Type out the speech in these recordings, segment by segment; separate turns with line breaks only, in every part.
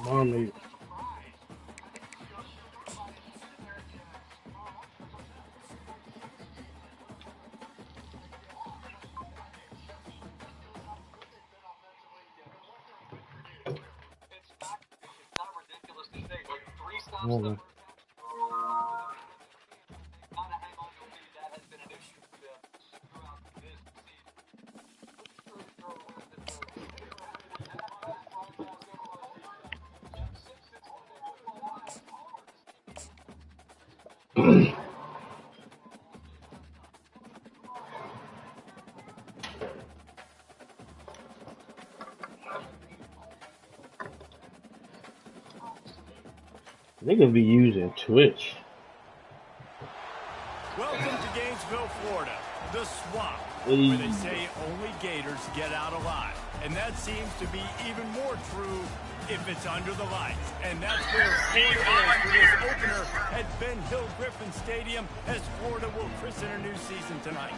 Mommy. Morning. They could be using Twitch.
Welcome to Gainesville, Florida, the swamp,
Hey.
where they say only Gators get out alive. And that seems to be even more true if it's under the lights. And that's where Florida is for this opener at Ben Hill Griffin Stadium as Florida will christen a new season tonight.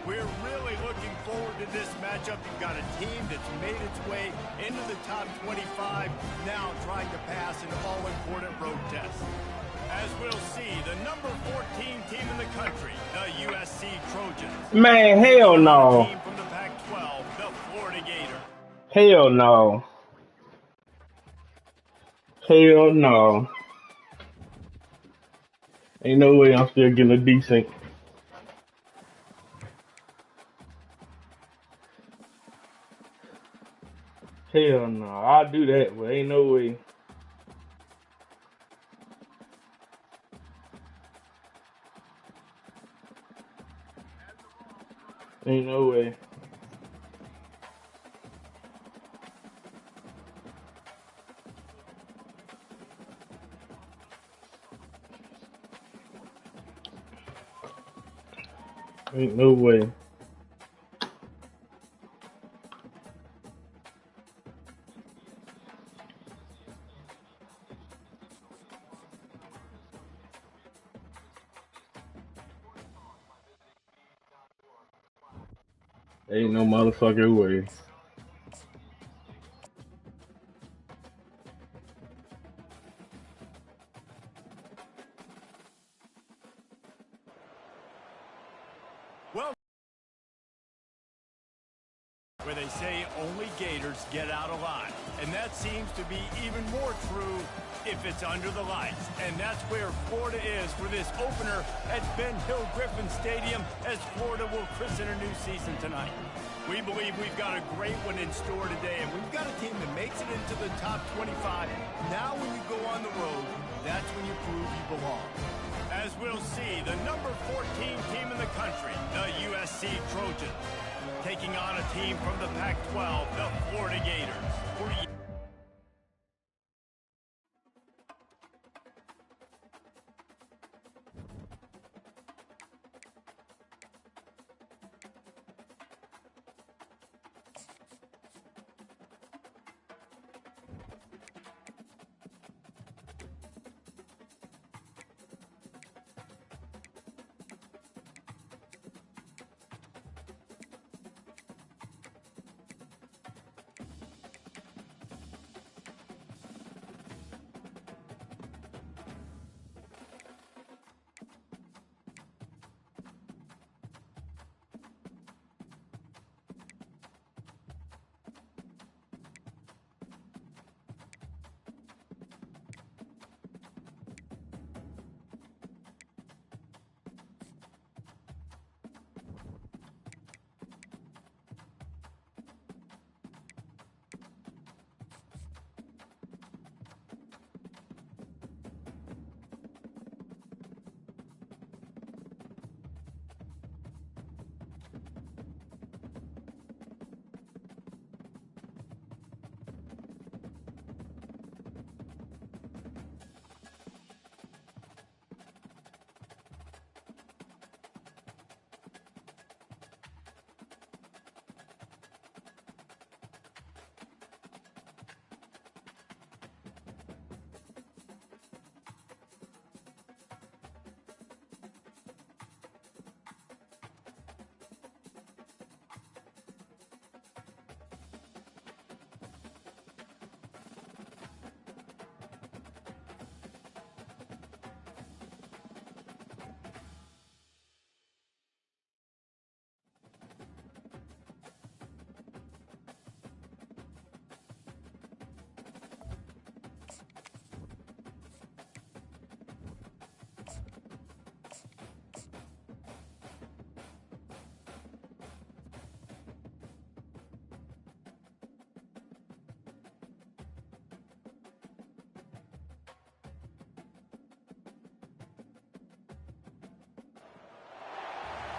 We're really looking forward to this matchup. You've got a team that's made its way into the top 25, now trying to pass an all-important road test. As we'll see, the number 14 team in the country, the USC Trojans.
Man, hell no.
Team from the Pac-12, the Florida Gators.
Hell no. Hell no. Ain't no way I'm still getting a decent. Hell no. I'll do that, but ain't no way. Ain't no way. Ain't no way. Ain't no motherfucking way.
Well, where they say only Gators get out alive. And that seems to be even more true if it's under the lights. And that's where Florida is for this opener at Ben Hill Griffin Stadium as Florida will christen a new season tonight. We believe we've got a great one in store today, and we've got a team that makes it into the top 25. Now when you go on the road, that's when you prove you belong. As we'll see, the number 14 team in the country, the USC Trojans, taking on a team from the Pac-12, the Florida Gators.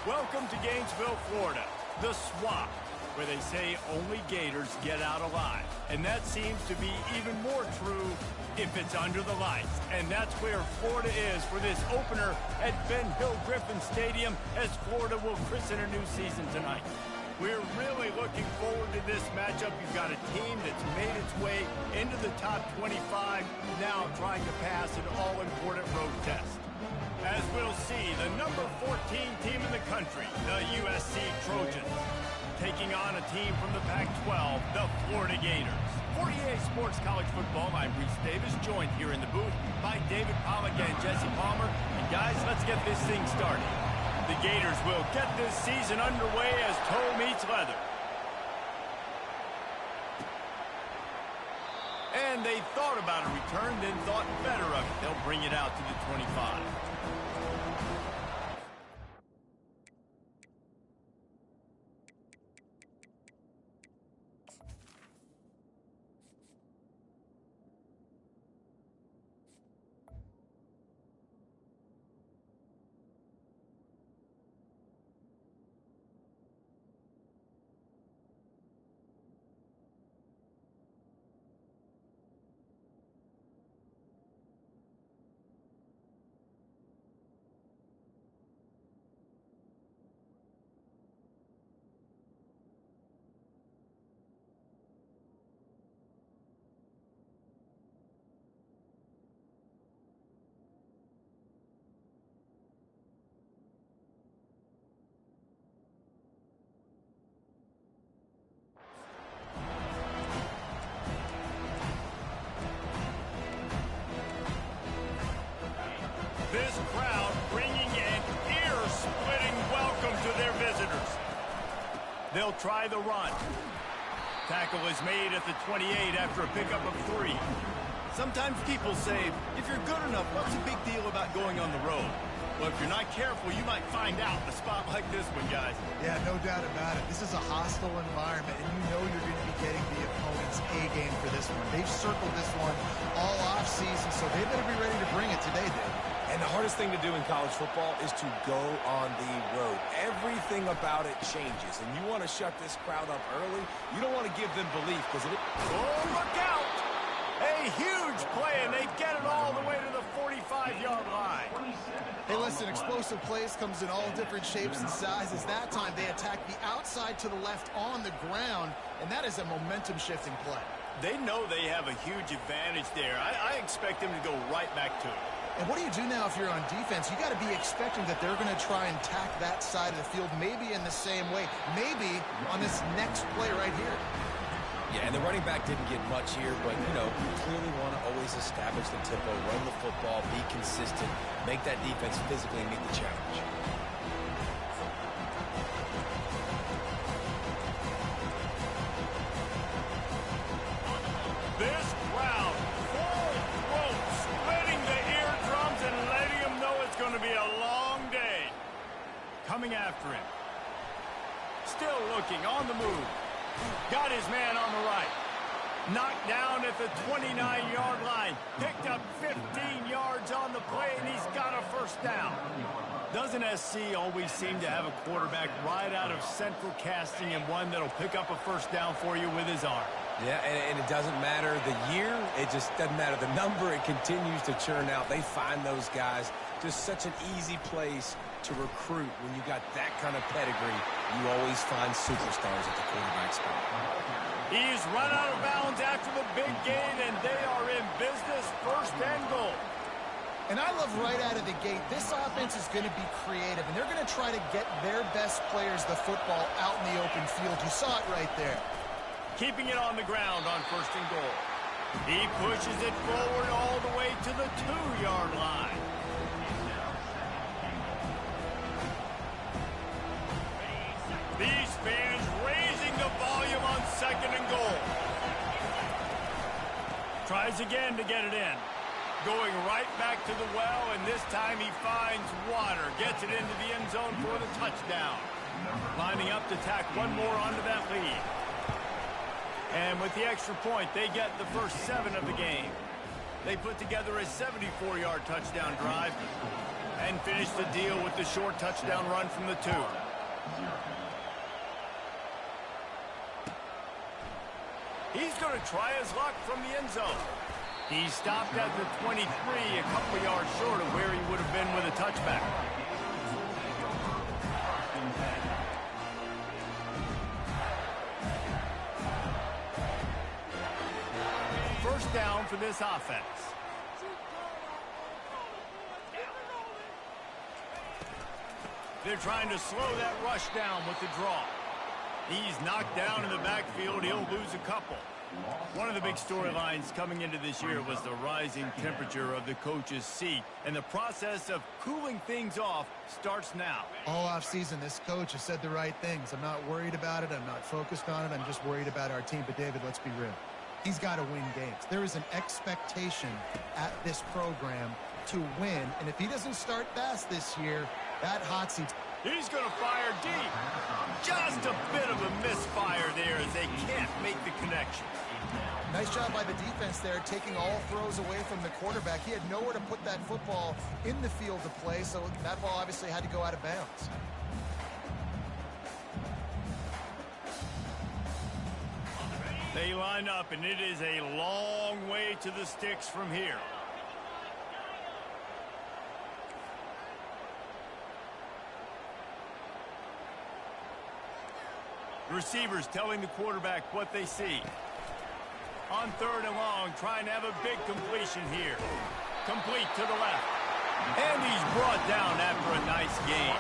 Welcome to Gainesville, Florida, the swamp, where they say only Gators get out alive. And that seems to be even more true if it's under the lights. And that's where Florida is for this opener at Ben Hill Griffin Stadium as Florida will christen a new season tonight. We're really looking forward to this matchup. You've got a team that's made its way into the top 25, now trying to pass an all-important road test. As we'll see, the number 14 team in the country, the USC Trojans, taking on a team from the Pac-12, the Florida Gators. 48 Sports College Football, I'm Reese Davis, joined here in the booth by David Pollack and Jesse Palmer. And guys, let's get this thing started. The Gators will get this season underway as toe meets leather. And they thought about a return, then thought better of it. They'll bring it out to the 25. This crowd bringing an ear-splitting welcome to their visitors. They'll try the run. Tackle is made at the 28 after a pickup of 3. Sometimes people say, if you're good enough, what's the big deal about going on the road? Well, if you're not careful, you might find out in a spot like this one, guys.
Yeah, no doubt about it. This is a hostile environment, and you know you're going to be getting the opponent's A-game for this one. They've circled this one all off-season, so they better be ready to bring it today, Dave.
And the hardest thing to do in college football is to go on the road. Everything about it changes, and you want to shut this crowd up early. You don't want to give them belief because it...
Oh, look out! A huge play, and they get it all the way to the 45-yard line.
Hey, listen, explosive plays comes in all different shapes and sizes. That time, they attack the outside to the left on the ground, and that is a momentum-shifting play.
They know they have a huge advantage there. I expect them to go right back to it.
And what do you do now if you're on defense? You got to be expecting that they're going to try and tack that side of the field, maybe in the same way, maybe on this next play right here.
Yeah, and the running back didn't get much here, but, you know, you clearly want to always establish the tempo, run the football, be consistent, make that defense physically meet the challenge.
This crowd, full throat, splitting the eardrums and letting them know it's going to be a long day. Coming after him. Still looking, on the move. Got his man on the right. Knocked down at the 29-yard line. Picked up 15 yards on the play, and he's got a first down. Doesn't SC always seem to have a quarterback right out of central casting and one that'll pick up a first down for you with his arm?
Yeah, and it doesn't matter the year. It just doesn't matter the number. It continues to churn out. They find those guys. Just such an easy place to recruit when you got that kind of pedigree. You always find superstars at the quarterback spot.
He's run out of bounds after the big gain, and they are in business, first and goal.
And I love right out of the gate, this offense is going to be creative, and they're going to try to get their best players the football out in the open field. You saw it right there.
Keeping it on the ground on first and goal. He pushes it forward all the way to the 2-yard line. These fans raising the volume on second and goal. Tries again to get it in. Going right back to the well, and this time he finds water. Gets it into the end zone for the touchdown. Lining up to tack one more onto that lead. And with the extra point, they get the first 7 of the game. They put together a 74-yard touchdown drive. And finish the deal with the short touchdown run from the 2. He's going to try his luck from the end zone. He stopped at the 23, a couple yards short of where he would have been with a touchback. First down for this offense. They're trying to slow that rush down with the draw. He's knocked down in the backfield. He'll lose a couple. One of the big storylines coming into this year was the rising temperature of the coach's seat, and the process of cooling things off starts now.
All offseason, this coach has said the right things. I'm not worried about it. I'm not focused on it. I'm just worried about our team. But, David, let's be real. He's got to win games. There is an expectation at this program to win, and if he doesn't start fast this year, that hot seat.
He's going to fire deep. Just a bit of a misfire there as they can't make the connection.
Nice job by the defense there, taking all throws away from the quarterback. He had nowhere to put that football in the field to play, so that ball obviously had to go out of bounds.
They line up, and it is a long way to the sticks from here. Receivers telling the quarterback what they see. On 3rd and long, trying to have a big completion here. Complete to the left. And he's brought down after a nice gain.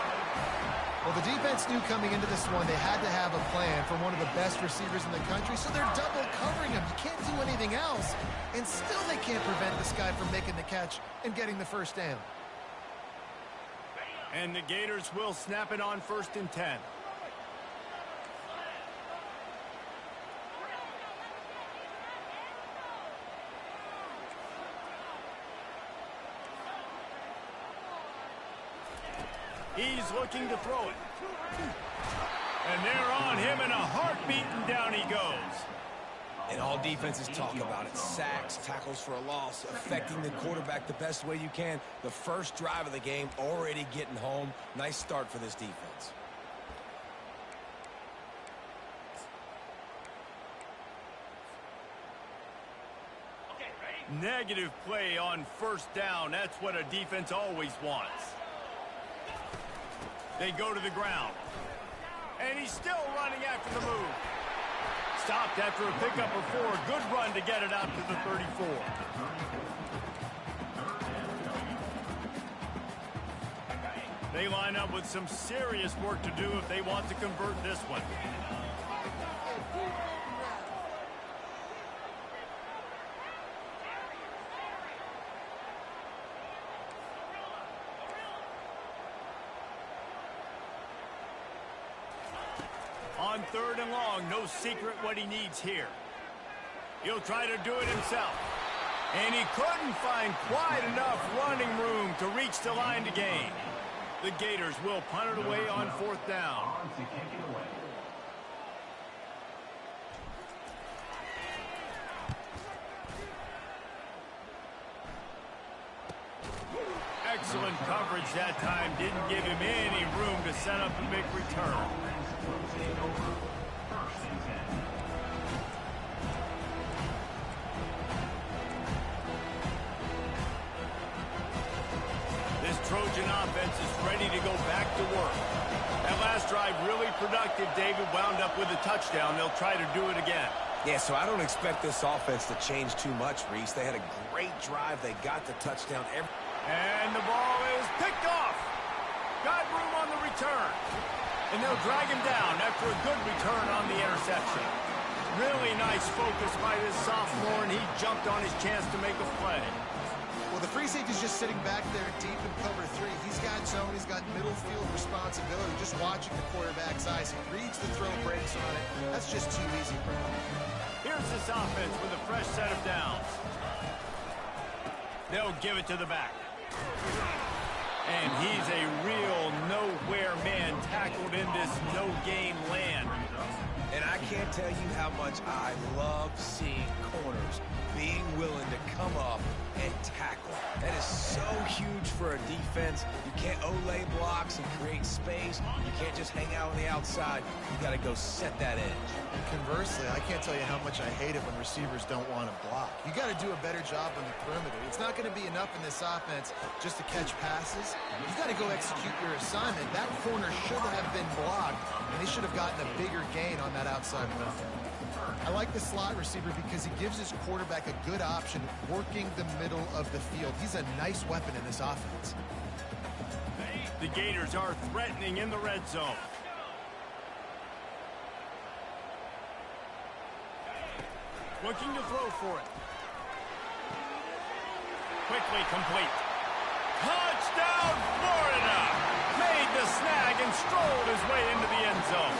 Well, the defense knew coming into this one they had to have a plan from one of the best receivers in the country, so they're double covering him. You can't do anything else, and still they can't prevent this guy from making the catch and getting the first down.
And the Gators will snap it on 1st and 10. He's looking to throw it. And they're on him, and a heartbeat, and down he goes.
And all defenses talk about it. Sacks, tackles for a loss, affecting the quarterback the best way you can. The first drive of the game, already getting home. Nice start for this defense.
Negative play on 1st down. That's what a defense always wants. They go to the ground. And he's still running after the move. Stopped after a pickup of 4. Good run to get it out to the 34. They line up with some serious work to do if they want to convert this one. On 3rd and long, no secret what he needs here. He'll try to do it himself. And he couldn't find quite enough running room to reach the line to gain. The Gators will punt it away on 4th down. Excellent coverage that time. Didn't give him any room to set up a big return. This Trojan offense is ready to go back to work. That last drive really productive. David wound up with a touchdown. They'll try to do it again.
Yeah, so I don't expect this offense to change too much, Reese. They had a great drive. They got the touchdown.
And the ball is picked off. Got room on the return. And they'll drag him down after a good return on the interception. Really nice focus by this sophomore, and he jumped on his chance to make a play.
Well, the free safety's just sitting back there deep in cover 3. He's got zone. He's got middle field responsibility. Just watching the quarterback's eyes. He reads the throw, breaks on it. That's just too easy for him.
Here's this offense with a fresh set of downs. They'll give it to the back. And he's a real nowhere man tackled in this no-gain land.
And I can't tell you how much I love seeing corners being willing to come up and tackle. That is so huge for a defense. You can't olay blocks and create space. You can't just hang out on the outside. You got to go set that edge.
And conversely, I can't tell you how much I hate it when receivers don't want to block. You got to do a better job on the perimeter. It's not going to be enough in this offense just to catch passes. You got to go execute your assignment. That corner should have been blocked, and they should have gotten a bigger gain on that outside run. I like the slot receiver because he gives his quarterback a good option working the middle of the field. He's a nice weapon in this offense.
The Gators are threatening in the red zone. Looking to throw for it. Quickly complete. Touchdown, Florida! Made the snag and strolled his way into the end zone.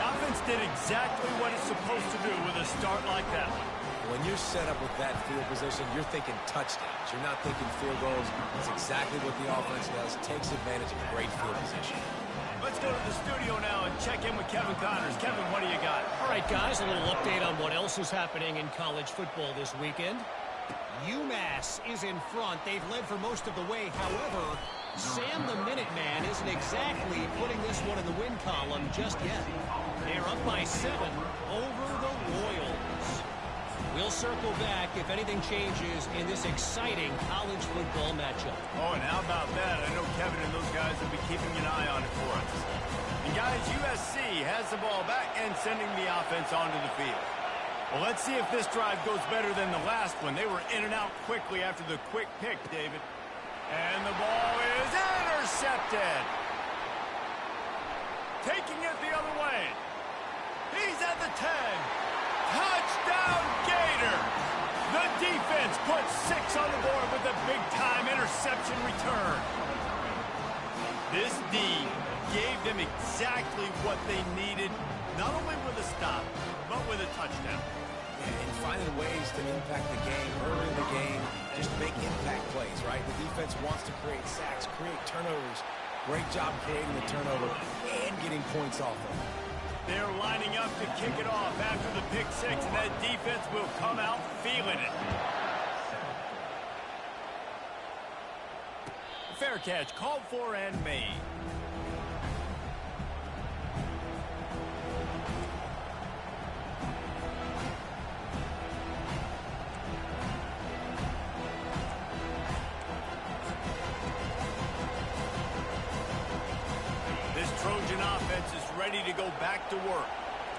Offense did exactly what it's supposed to do with a start like that one.
When you're set up with that field position, you're thinking touchdowns. You're not thinking field goals. That's exactly what the offense does. Takes advantage of great field position.
Let's go to the studio now and check in with Kevin Connors. Kevin, what do you got?
All right, guys, a little update on what else is happening in college football this weekend. UMass is in front. They've led for most of the way. However, Sam the Minuteman isn't exactly putting this one in the win column just yet. They're up by 7 over the Royals. We'll circle back if anything changes in this exciting college football matchup.
Oh, and how about that? I know Kevin and those guys will be keeping an eye on it for us. And guys, USC has the ball back and sending the offense onto the field. Well, let's see if this drive goes better than the last one. They were in and out quickly after the quick pick, David. And the ball is intercepted. Taking it the other way. He's at the 10. Touchdown, Gator. The defense puts 6 on the board with a big-time interception return. This D gave them exactly what they needed, not only with a stop, but with a touchdown.
And finding ways to impact the game early in the game, just make impact plays, right? The defense wants to create sacks, create turnovers. Great job creating the turnover and getting points off of it.
They're lining up to kick it off after the pick 6, and that defense will come out feeling it. Fair catch, called for and made. Trojan offense is ready to go back to work.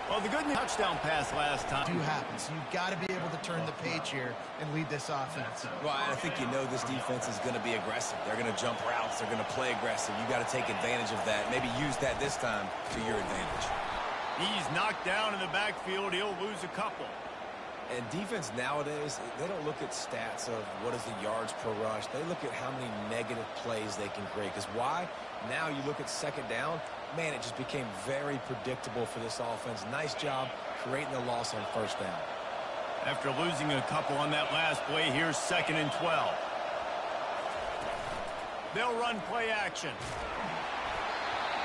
Well, the good news, touchdown pass last time.
Do happen, so you've got to be able to turn the page here and lead this offense.
Well, I think you know this defense is going to be aggressive. They're going to jump routes. They're going to play aggressive. You got to take advantage of that. Maybe use that this time to your advantage.
He's knocked down in the backfield. He'll lose a couple.
And defense nowadays, they don't look at stats of what is the yards per rush. They look at how many negative plays they can create. Because why? Now you look at second down, man, it just became very predictable for this offense. Nice job creating the loss on first down.
After losing a couple on that last play, here's 2nd and 12. They'll run play action.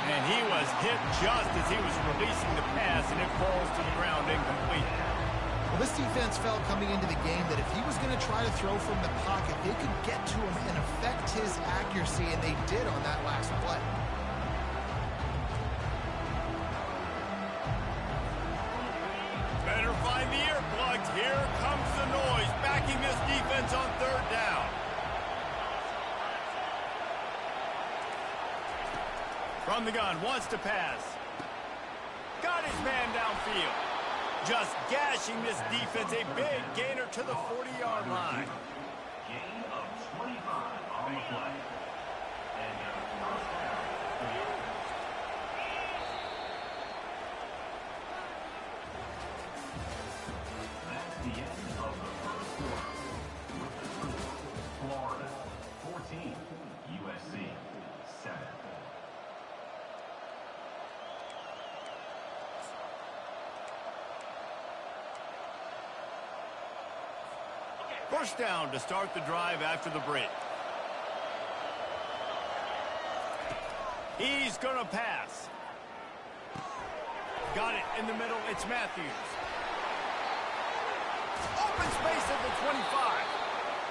And he was hit just as he was releasing the pass, and it falls to the ground incomplete.
Well, this defense felt coming into the game that if he was going to try to throw from the pocket, they could get to him and affect his accuracy, and they did on that last play.
Better find the earplugs. Here comes the noise, backing this defense on 3rd down. From the gun, wants to pass. Got his man downfield. Just gashing this defense, a big gainer to the 40-yard line.
Gain of 25 on the play. And first down. That's the end of the first quarter. With the score, Florida 14, USC 7.
First down to start the drive after the break. He's going to pass. Got it in the middle. It's Matthews. Open space at the 25.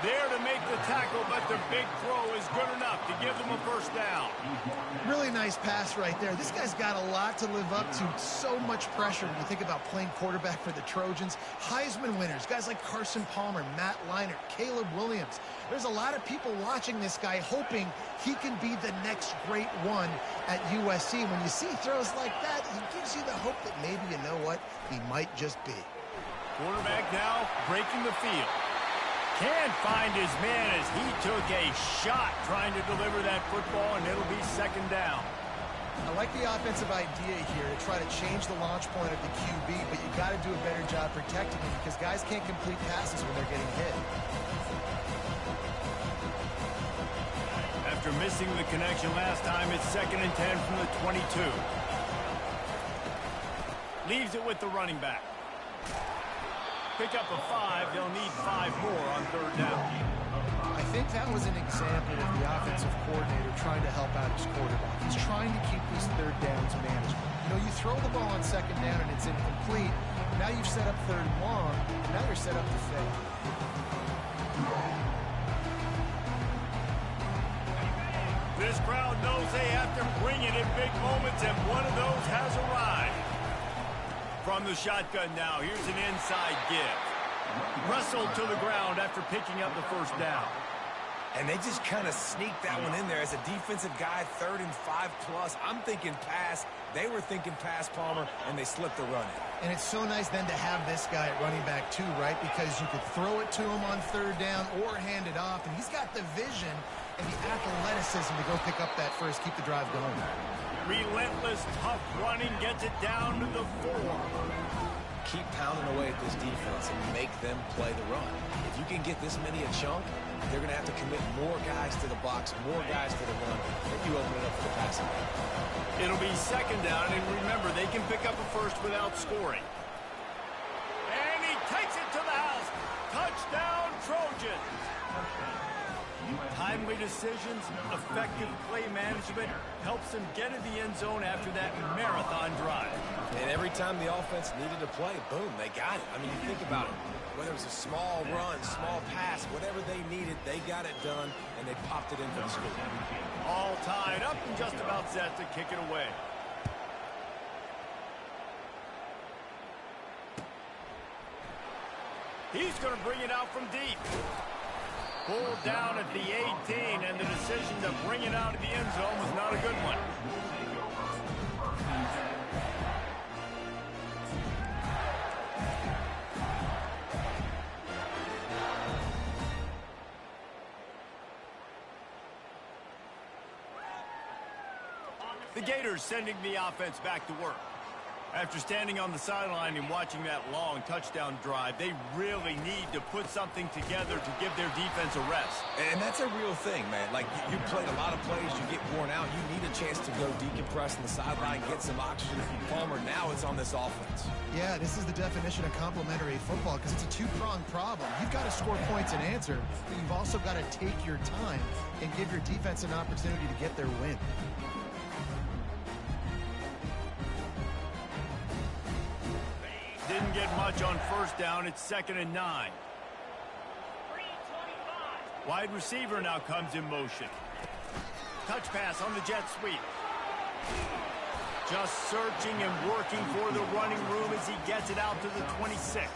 There to make the tackle, but the big throw is good enough to give them a first down.
Really nice pass right there. This guy's got a lot to live up to. So much pressure when you think about playing quarterback for the Trojans. Heisman winners, guys like Carson Palmer, Matt Leinart, Caleb Williams. There's a lot of people watching this guy hoping he can be the next great one at USC. When you see throws like that, he gives you the hope that maybe, you know what, he might just be.
Quarterback now breaking the field. Can't find his man as he took a shot trying to deliver that football, and it'll be second down.
I like the offensive idea here to try to change the launch point of the QB, but you got to do a better job protecting him because guys can't complete passes when they're getting hit.
After missing the connection last time, it's 2nd and 10 from the 22. Leaves it with the running back. Pick up a 5. They'll need 5 more on 3rd down.
I think that was an example of the offensive coordinator trying to help out his quarterback. He's trying to keep these 3rd downs manageable. You know, you throw the ball on 2nd down and it's incomplete. Now you've set up 3rd and long. Now you're set up to fail.
This crowd knows they have to bring it in big moments, and one of those has arrived. From the shotgun now, here's an inside give. Wrestled to the ground after picking up the first down.
And they just kind of sneaked that one in there as a defensive guy, 3rd and 5+. I'm thinking pass. They were thinking pass, Palmer, and they slipped the run in.
And it's so nice then to have this guy at running back too, right? Because you could throw it to him on 3rd down or hand it off, and he's got the vision and the athleticism to go pick up that first, keep the drive going.
Relentless, tough running gets it down to the 4.
Keep pounding away at this defense and make them play the run. If you can get this many a chunk, they're going to have to commit more guys to the box, more guys for the run, then you open it up for the passing game.
It'll be 2nd down, and remember, they can pick up a first without scoring. And he takes it to the house. Touchdown, Trojans. Timely decisions, effective play management helps them get in the end zone after that marathon drive.
And every time the offense needed to play, boom, they got it. I mean, you think about it. Whether it was a small run, small pass, whatever they needed, they got it done, and they popped it in for the score.
All tied up and just about set to kick it away. He's going to bring it out from deep. Pulled down at the 18, and the decision to bring it out of the end zone was not a good one. The Gators sending the offense back to work. After standing on the sideline and watching that long touchdown drive, they really need to put something together to give their defense a rest.
And that's a real thing, man. Like, you played a lot of plays, you get worn out, you need a chance to go decompress on the sideline, get some oxygen. Palmer, now it's on this offense.
Yeah, this is the definition of complementary football because it's a two-pronged problem. You've got to score points and answer, but you've also got to take your time and give your defense an opportunity to get their win.
Didn't get much on 1st down. It's 2nd and 9. Wide receiver now comes in motion. Touch pass on the jet sweep. Just searching and working for the running room as he gets it out to the 26.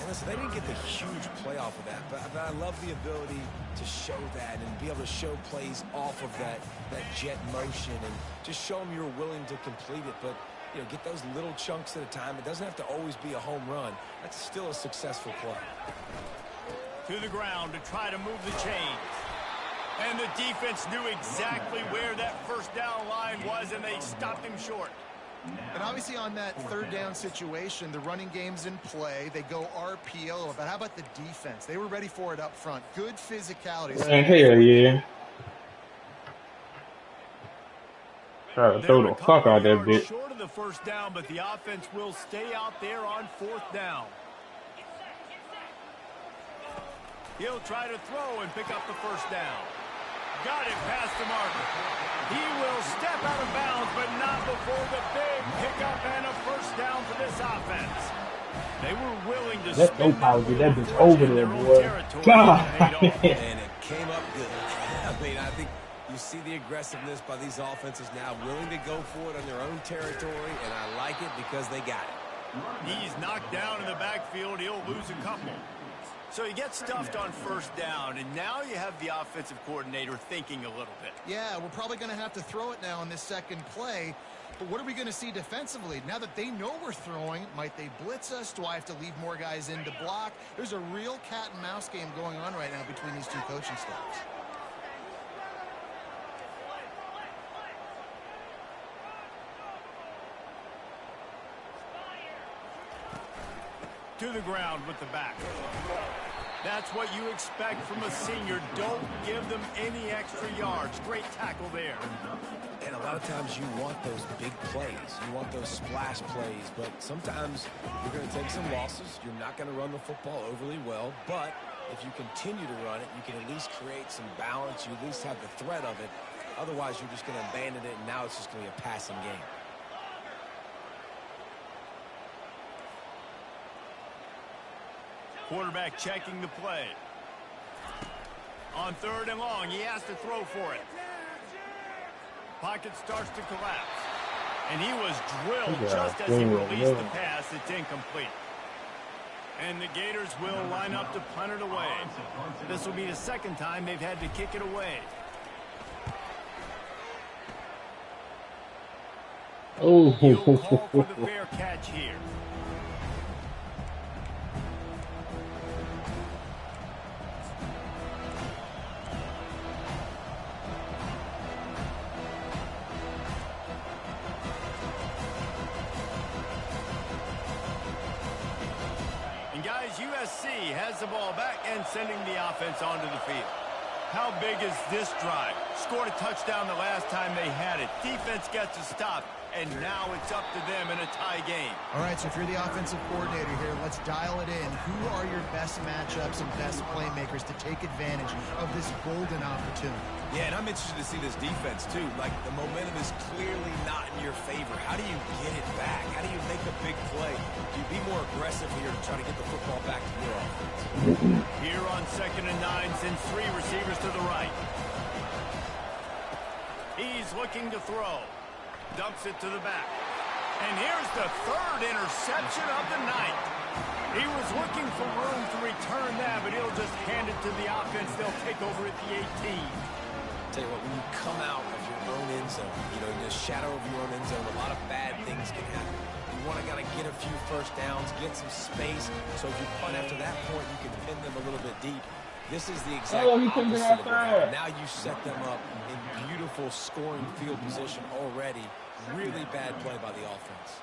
And listen, they didn't get the huge play off of that, but I love the ability to show that and be able to show plays off of that jet motion and just show them you're willing to complete it. But you know, get those little chunks at a time. It doesn't have to always be a home run. That's still a successful play.
To the ground to try to move the chains. And the defense knew exactly where that 1st down line was, and they stopped him short.
And obviously on that 3rd down situation, the running game's in play. They go RPO. But how about the defense? They were ready for it up front. Good physicality.
Man, hell yeah. Try to throw the fuck out that bitch.
Short of the 1st down, but the offense will stay out there on 4th down. He'll try to throw and pick up the 1st down. got it past the marker. He will step out of bounds, but not before the big pickup and a first down for this offense. They were willing to
Let's go, Power. Get that bitch over there, boy. God.
And it came up good. I mean, I think you see the aggressiveness by these offenses now, willing to go for it on their own territory, and I like it because they got it.
He's knocked down in the backfield. He'll lose a couple. So he gets stuffed on first down, and now you have the offensive coordinator thinking a little bit.
Yeah, we're probably going to have to throw it now on this second play. But what are we going to see defensively? Now that they know we're throwing, might they blitz us? Do I have to leave more guys in to block? There's a real cat and mouse game going on right now between these two coaching staffs.
To the ground with the back. That's what you expect from a senior. Don't give them any extra yards. Great tackle there.
And a lot of times you want those big plays. You want those splash plays. But sometimes you're going to take some losses. You're not going to run the football overly well. But if you continue to run it, you can at least create some balance. You at least have the threat of it. Otherwise, you're just going to abandon it, and now it's just going to be a passing game.
Quarterback checking the play. On third and long, he has to throw for it. Pocket starts to collapse. And he was drilled just as he released the pass. It's incomplete. And the Gators will line up to punt it away. This will be the second time they've had to kick it away.
Oh,
He'll call for the fair catch here. Guys, USC has the ball back and sending the offense onto the field. How big is this drive? Scored a touchdown the last time they had it. Defense gets a stop, and now it's up to them in a tie game.
All right, so if you're the offensive coordinator here, let's dial it in. Who are your best matchups and best playmakers to take advantage of this golden opportunity?
Yeah, and I'm interested to see this defense, too. Like, the momentum is clearly not in your favor. How do you get it back? How do you make a big play? Do you be more aggressive here and try to get the football back to your offense?
Here on 2nd and 9, sends 3 receivers to the right. He's looking to throw. Dumps it to the back. And here's the third interception of the night. He was looking for room to return that, but he'll just hand it to the offense. They'll take over at the 18.
Tell you what, when you come out of your own end zone, you know, in the shadow of your own end zone, a lot of bad things can happen. You want to get a few first downs, get some space, so if you punt after that point, you can pin them a little bit deep. This is the exact opposite of that. Now you set them up in beautiful scoring field position already. Really bad play by the offense.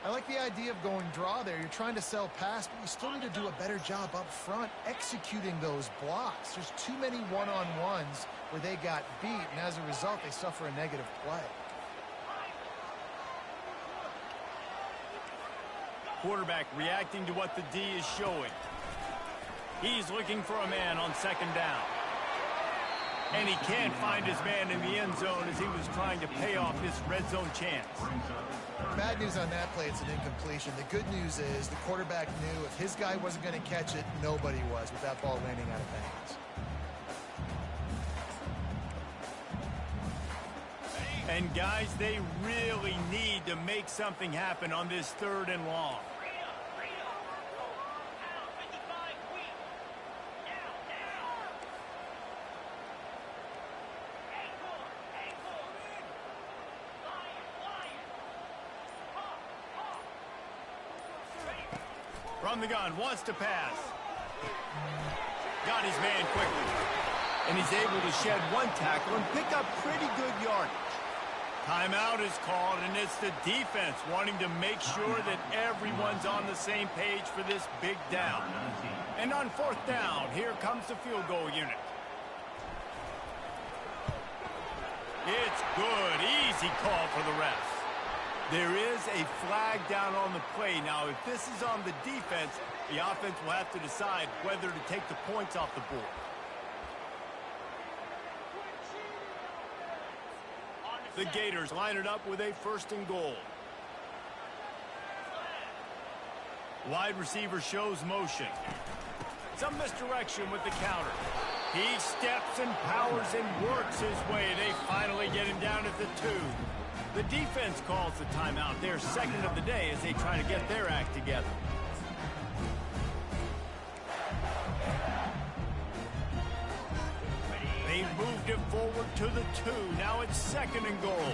I like the idea of going draw there. You're trying to sell pass, but you still need to do a better job up front executing those blocks. There's too many one-on-ones where they got beat, and as a result, they suffer a negative play.
Quarterback reacting to what the D is showing. He's looking for a man on 2nd down. And he can't find his man in the end zone as he was trying to pay off his red zone chance.
Bad news on that play, it's an incompletion. The good news is the quarterback knew if his guy wasn't going to catch it, nobody was with that ball landing out of bounds.
And guys, they really need to make something happen on this 3rd and long. From the gun, wants to pass. Got his man quickly. And he's able to shed 1 tackle and pick up pretty good yardage. Timeout is called, and it's the defense wanting to make sure that everyone's on the same page for this big down. And on 4th down, here comes the field goal unit. It's good. Easy call for the refs. There is a flag down on the play. Now, if this is on the defense, the offense will have to decide whether to take the points off the board. The Gators line it up with a 1st and goal. Wide receiver shows motion. Some misdirection with the counter. He steps and powers and works his way. They finally get him down at the 2. The defense calls the timeout. Their 2nd of the day as they try to get their act together. They've moved it forward to the 2. Now it's 2nd and goal.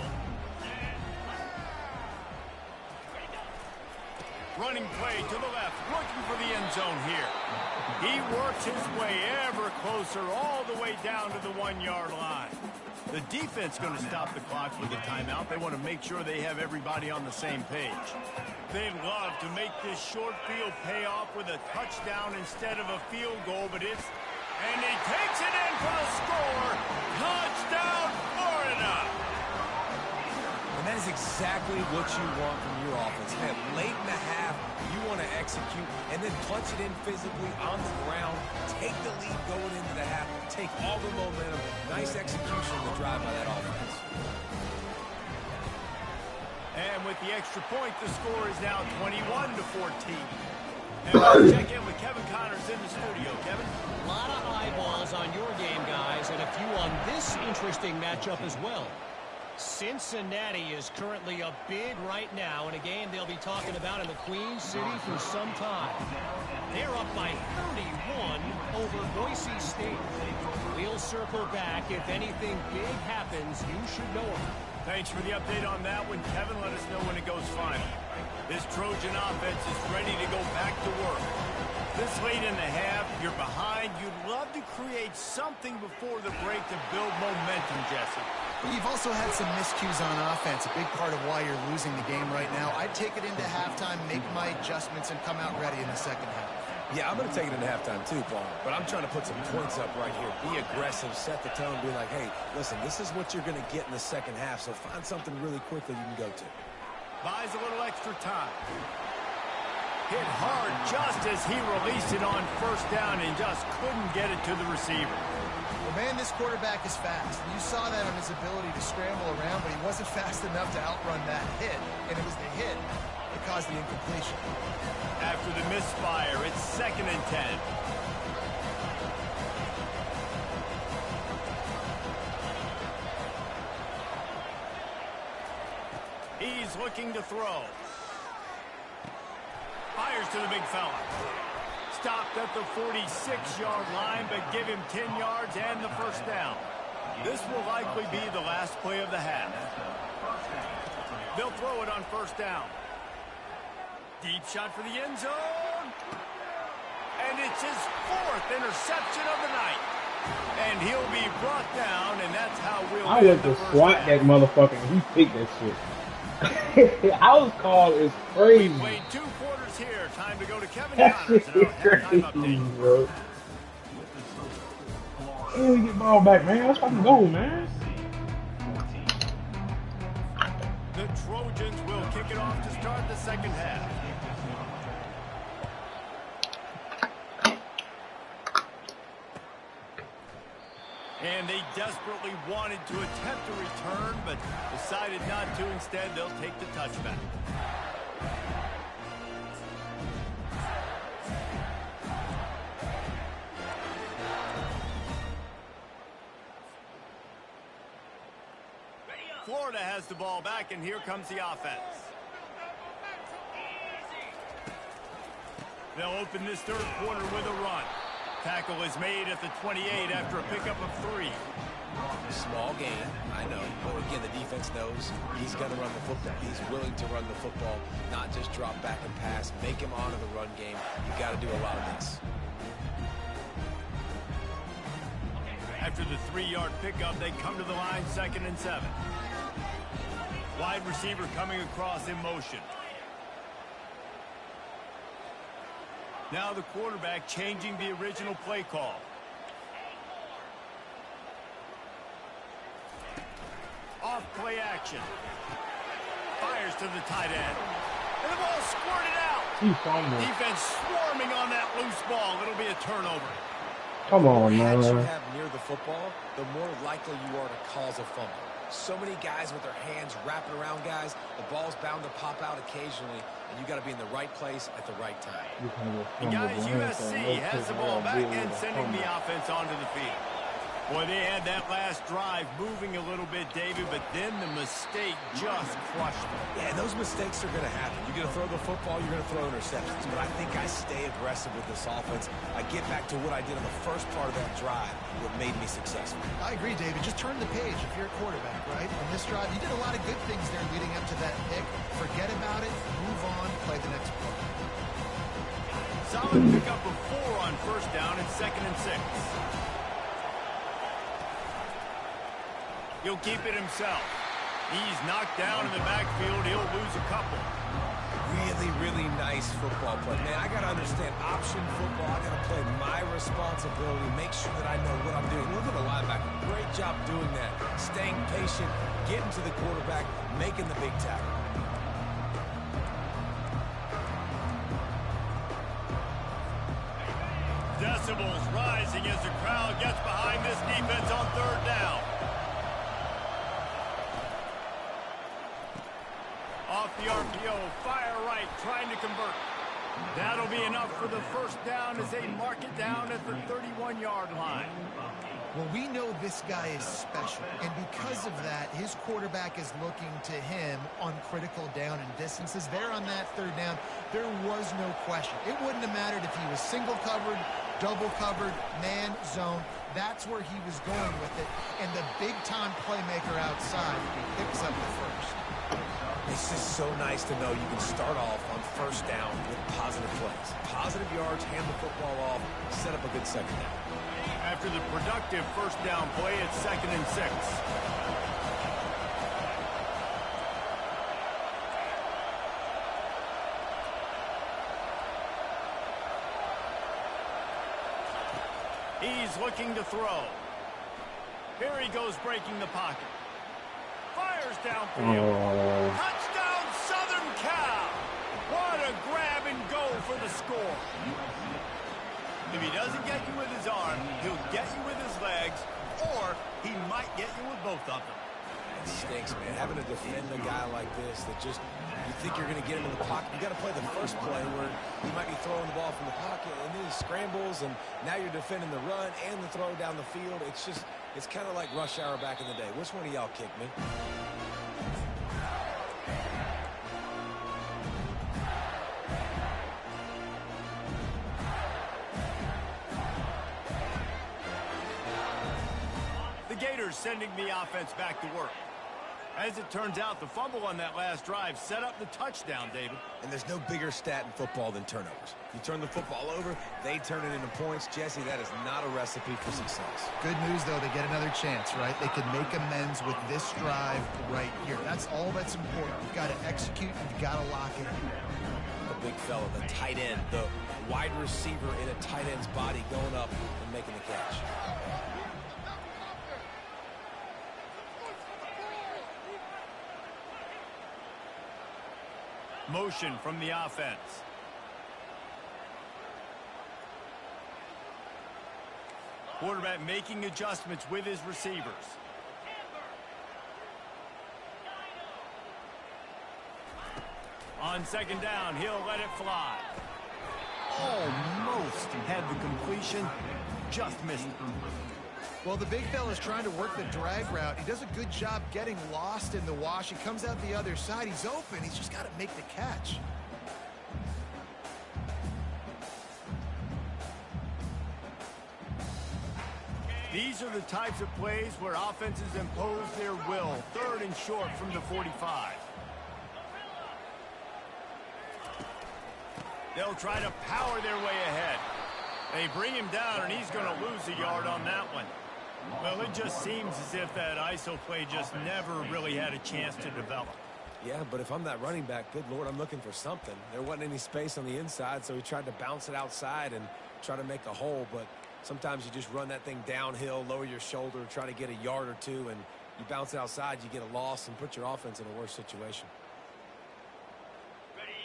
Running play to the left, looking for the end zone here. He works his way ever closer all the way down to the 1-yard line. The defense going to stop the clock with the timeout. They want to make sure they have everybody on the same page. They'd love to make this short field pay off with a touchdown instead of a field goal, but it's... And he takes it in for the score. Touchdown, Florida!
And that is exactly what you want from your offense. Man, late in the half, you want to execute and then punch it in physically on the ground. Take the lead going into the half. Take all the momentum. Nice execution on the drive by that offense.
And with the extra point, the score is now 21-14. And we'll check in with Kevin Connors in the studio. Kevin?
A lot of eyeballs on your game, guys, and a few on this interesting matchup as well. Cincinnati is currently up big right now in a game they'll be talking about in the Queen City for some time. They're up by 31 over Boise State. We'll circle back. If anything big happens, you should know it.
Thanks for the update on that one, Kevin. Let us know when it goes final. This Trojan offense is ready to go back to work. This late in the half, you're behind. You'd love to create something before the break to build momentum, Jesse.
But you've also had some miscues on offense, a big part of why you're losing the game right now. I'd take it into halftime, make my adjustments, and come out ready in the 2nd half.
Yeah, I'm going to take it into halftime too, Paul. But I'm trying to put some points up right here. Be aggressive, set the tone, be like, hey, listen, this is what you're going to get in the 2nd half, so find something really quickly you can go to.
Buys a little extra time. Hit hard just as he released it on 1st down and just couldn't get it to the receiver.
Well, man, this quarterback is fast. You saw that on his ability to scramble around, but he wasn't fast enough to outrun that hit. And it was the hit that caused the incompletion.
After the misfire, it's 2nd and 10. He's looking to throw. Fires to the big fella. Stopped at the 46-yard line, but give him 10 yards and the 1st down. This will likely be the last play of the half. They'll throw it on 1st down. Deep shot for the end zone. And it's his 4th interception of the night. And he'll be brought down, and that's how we'll
I want to swat that motherfucker and he picked that shit. House call is crazy.
We played 2 quarters here. Time to go to Kevin
That
Connors
shit
in
is
our halftime
crazy,
update.
bro. Hey, we get ball back, man. Let's fucking go, man.
The Trojans will kick it off to start the 2nd half. And they desperately wanted to attempt a return, but decided not to. Instead, they'll take the touchback. Florida has the ball back, and here comes the offense. They'll open this 3rd quarter with a run. Tackle is made at the 28 after a pickup of 3.
Small game, I know. But again, the defense knows he's going to run the football. He's willing to run the football, not just drop back and pass. Make him honor the run game. You got to do a lot of this.
After the 3-yard pickup, they come to the line 2nd and 7. Wide receiver coming across in motion. Now the quarterback changing the original play call. Off play action. Fires to the tight end. And the ball squirted out. Defense swarming on that loose ball. It'll be a turnover.
Come on,
The more
man.
hands you have near the football, the more likely you are to cause a fumble. So many guys with their hands wrapping around guys. The ball's bound to pop out occasionally, and you got to be in the right place at the right time.
And guys, USC has the ball back and sending the offense onto the field. Boy, they had that last drive moving a little bit, David, but then the mistake just crushed them.
Yeah, and those mistakes are going to happen. You're going to throw the football, you're going to throw interceptions. But I think I stay aggressive with this offense. I get back to what I did on the first part of that drive, what made me successful.
I agree, David. Just turn the page if you're a quarterback, right? On this drive, you did a lot of good things there leading up to that pick. Forget about it, move on, play the next play.
Solid pickup of 4 on first down and 2nd and 6. He'll keep it himself. He's knocked down in the backfield. He'll lose a couple.
Really, really nice football play. Man, I got to understand option football. I got to play my responsibility, make sure that I know what I'm doing. Look at the linebacker. Great job doing that. Staying patient, getting to the quarterback, making the big tackle.
Decibels rising as the crowd gets behind this defense on 3rd down. Off the RPO, fire right, trying to convert. That'll be enough for the first down as they mark it down at the 31-yard line.
Well, we know this guy is special, and because of that, his quarterback is looking to him on critical down and distances. There on that 3rd down, there was no question. It wouldn't have mattered if he was single covered, double covered, man, zone. That's where he was going with it, and the big-time playmaker outside picks up the first.
It's just so nice to know you can start off on first down with positive plays. Positive yards, hand the football off, set up a good second down.
After the productive first down play, it's 2nd and 6. He's looking to throw. Here he goes breaking the pocket. Fires downfield. Touchdown, Southern Cal. What a grab and go for the score. If he doesn't get you with his arm, he'll get you with his legs, or he might get you with both of them.
It stinks, man. Having to defend a guy like this that just, you think you're going to get him in the pocket. You got to play the first play where he might be throwing the ball from the pocket, and then he scrambles, and now you're defending the run and the throw down the field. It's just, it's kind of like rush hour back in the day. Which one of y'all kicked me?
Gators sending the offense back to work. As it turns out, the fumble on that last drive set up the touchdown, David.
And there's no bigger stat in football than turnovers. You turn the football over, they turn it into points. Jesse, that is not a recipe for success.
Good news, though, they get another chance, right? They can make amends with this drive right here. That's all that's important. You've got to execute, and you've got to lock it in.
The big fella, the tight end, the wide receiver in a tight end's body going up and making the catch.
Motion from the offense. Quarterback making adjustments with his receivers. On 2nd down, he'll let it fly. Almost had the completion, just missed it.
Well, the big fella's trying to work the drag route. He does a good job getting lost in the wash. He comes out the other side. He's open. He's just got to make the catch.
These are the types of plays where offenses impose their will. 3rd and short from the 45. They'll try to power their way ahead. They bring him down, and he's going to lose a yard on that one. Well, it just seems as if that ISO play just never really had a chance to develop.
Yeah, but if I'm that running back, good Lord, I'm looking for something. There wasn't any space on the inside, so he tried to bounce it outside and try to make a hole. But sometimes you just run that thing downhill, lower your shoulder, try to get a yard or two, and you bounce it outside, you get a loss and put your offense in a worse situation.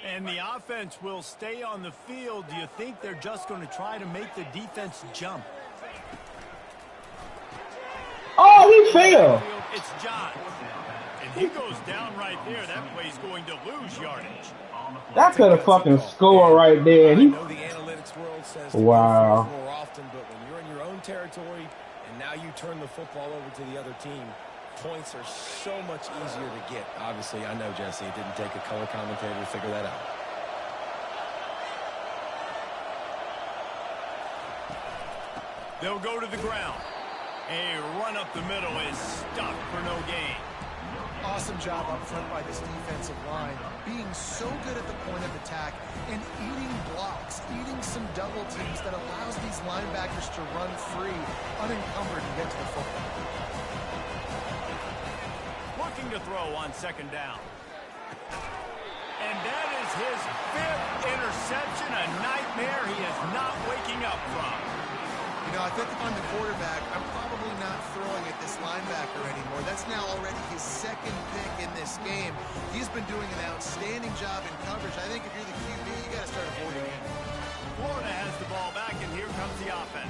And the offense will stay on the field. Do you think they're just going to try to make the defense jump?
Oh, he fell.
It's John. And he goes down right there. That play's going to lose yardage.
That could have fucking scored right there.
I know the analytics world says to go for it more often, but when you're in your own territory and now you turn the football over to the other team, points are so much easier to get. Obviously, I know, Jesse, it didn't take a color commentator to figure that out.
They'll go to the ground. A run up the middle is stopped for no gain.
Awesome job up front by this defensive line, being so good at the point of attack and eating blocks, eating some double teams that allows these linebackers to run free, unencumbered, and get to the football.
Looking to throw on second down. And that is his 5th interception, a nightmare he is not waking up from.
You know, I think if I'm the quarterback, I'm probably not throwing at this linebacker anymore. That's now already his 2nd pick in this game. He's been doing an outstanding job in coverage. I think if you're the QB, you got to start avoiding him.
Florida has the ball back, and here comes the offense.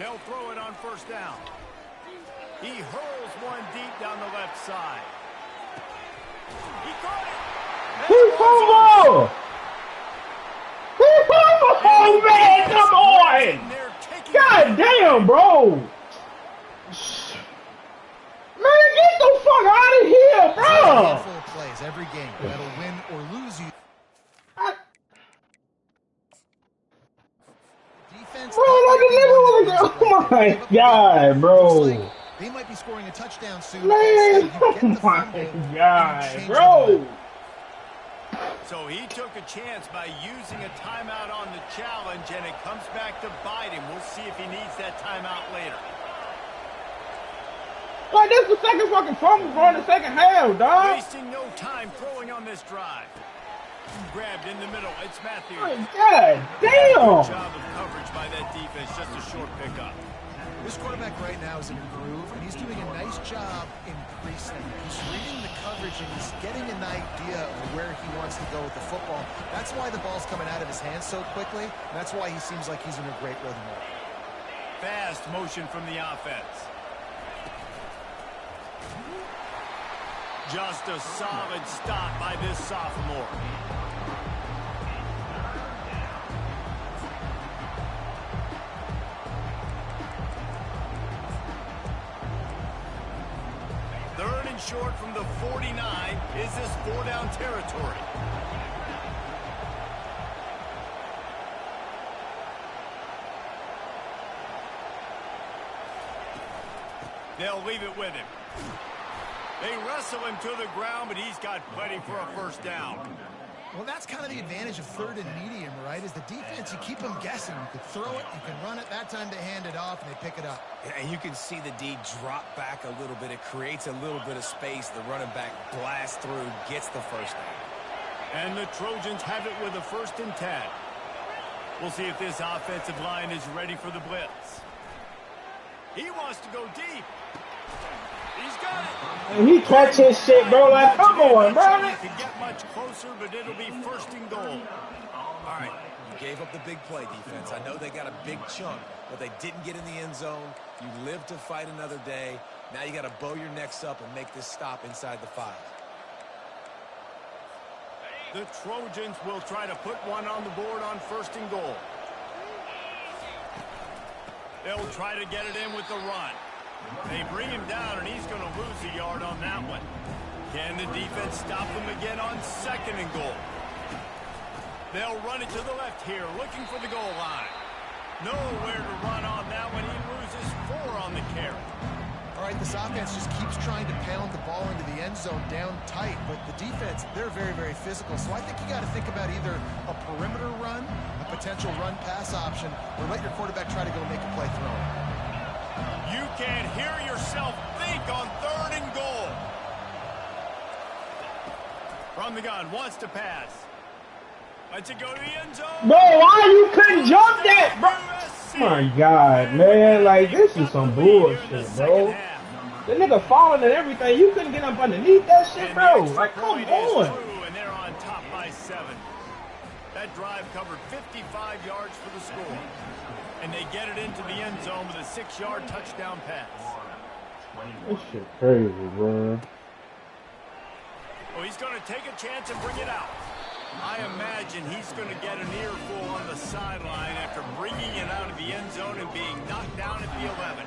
They'll throw it on first down. He hurls one deep down the left side. He caught it.
He fumbled! He fumbled! Oh, man, come on! God damn, bro! Man, get the fuck out of here, bro!
Full plays every game that'll win or lose you. Defense.
Bro, oh my God, bro!
They might be scoring a touchdown soon.
Man, oh my God, bro!
So he took a chance by using a timeout on the challenge, and it comes back to bite him. We'll see if he needs that timeout later.
Like, this is the second fucking fumble, bro, in the second half, dog.
Wasting no time throwing on this drive. Grabbed in the middle. It's Matthews.
Oh, God damn.
Good job of coverage by that defense. Just a short pickup.
This quarterback right now is in a groove, and he's doing a nice job increasing. He's reading the coverage, and he's getting an idea of where he wants to go with the football. That's why the ball's coming out of his hands so quickly, and that's why he seems like he's in a great rhythm.
Fast motion from the offense. Just a solid stop by this sophomore. Third and short from the 49. Is this 4-down territory? They'll leave it with him. They wrestle him to the ground, but he's got plenty for a first down.
Well, that's kind of the advantage of third and medium, right? Is the defense, you keep them guessing. You can throw it, you can run it. That time they hand it off, and they pick it up.
And you can see the D drop back a little bit. It creates a little bit of space. The running back blasts through, gets the first down.
And the Trojans have it with a 1st and 10. We'll see if this offensive line is ready for the blitz. He wants to go deep. He's got it.
And he catch his shit, bro. Like, come on, bro.
He could get much closer, but it'll be 1st and goal.
All right, you gave up the big play, defense. I know they got a big chunk, but they didn't get in the end zone. You live to fight another day. Now you got to bow your necks up and make this stop inside the 5.
The Trojans will try to put one on the board on 1st and goal. They'll try to get it in with the run. They bring him down, and he's going to lose a yard on that one. Can the defense stop him again on 2nd and goal? They'll run it to the left here, looking for the goal line. Nowhere to run on that one. He loses 4 on the carry.
All right, this offense just keeps trying to pound the ball into the end zone down tight, but the defense, they're very, very physical. So I think you got to think about either a perimeter run, a potential run-pass option, or let your quarterback try to go make a play throwing.
You can hear yourself think on 3rd and goal. From the gun, wants to pass. Lets it go to the end zone.
Bro, why you couldn't jump that, bro? Oh my God, man. Like, this is some bullshit, bro. The nigga falling and everything. You couldn't get up underneath that shit, bro. Like, come on.
And they're on top by 7. That drive covered 55 yards for the score. And they get it into the end zone with a 6-yard touchdown pass.
This shit crazy, bro.
Well, he's going to take a chance and bring it out. I imagine he's going to get an earful on the sideline after bringing it out of the end zone and being knocked down at the 11.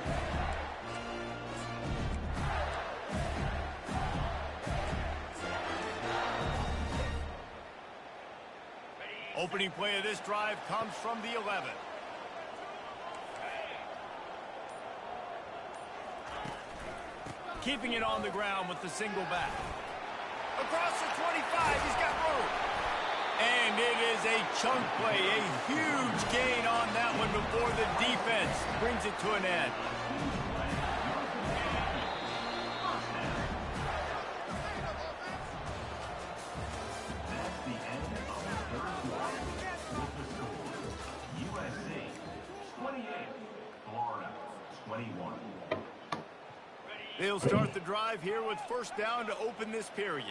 Opening play of this drive comes from the 11. Keeping it on the ground with the single back. Across the 25, he's got room. And it is a chunk play, a huge gain on that one before the defense brings it to an end.
That's the end of the third quarter. With the score, USC 28, Florida 21.
They'll start the drive here with first down to open this period.